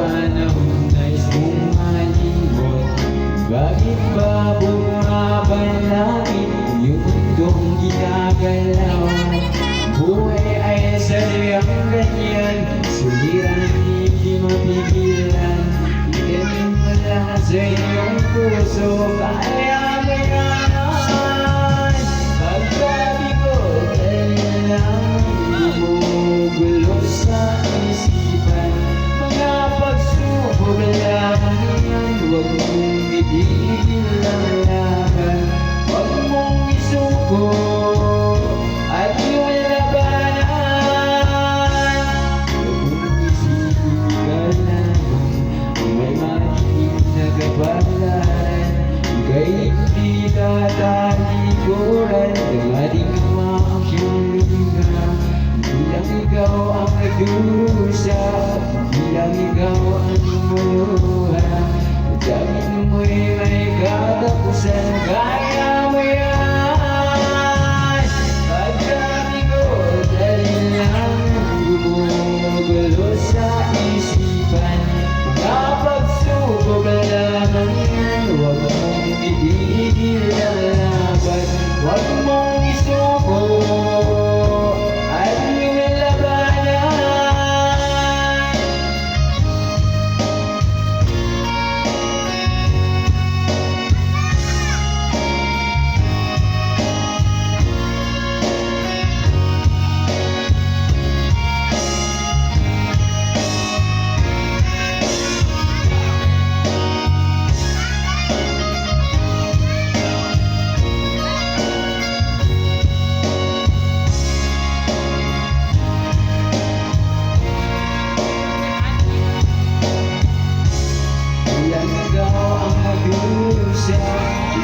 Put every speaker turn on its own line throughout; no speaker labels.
panahon ay sumalimot. Bakit ba bumabang langit yung mundong ginagalawan? Buhay ay sadyang ganyan, sulirang hindi mapigilan. Itanim mo lang sa iyong puso, kaya mo yan. Pagkabigo, dahil lang gumugulo sa isipan. Mga pagsubok lamang yan, huwag mong itigil ang laban. Huwag mong isuko at yung labanan. Huwag mong isipin ka lamang may makinig na kapalaran. Ika'y hindi tatalikuran, tanghaling maaksyon luminga. Hindi lang ikaw ang nagdurusa, hindi lang ikaw ang lumuluha. Daming mo'y may katapusan, kaya mo yan. Pagkabigo, dahil lang gumugulo sa isipan. Mga pagsubok lamang yan, huwag mong itigil ang laban. Huwag mong isuko at yung labanan.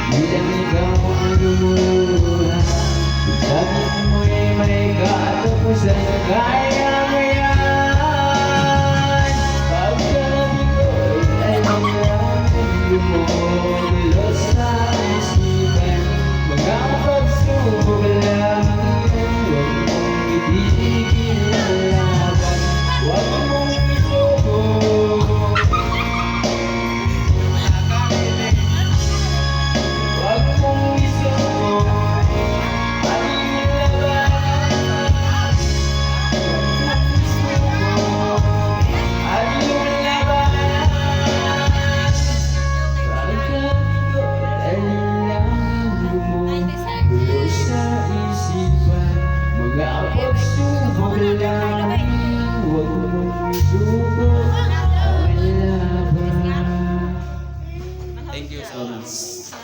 Bilang ikaw ang lumuluha, bakit mo'y may katapusan, kaya mo yan. Pagkabigo ay lang gumugulo sa isipan. Mga pagsubok lamang yan, huwag mong itigil ang laban. Huwag mong isuko. Pagsubok lang, huwag mong isuko ang laban.
Thank you so much.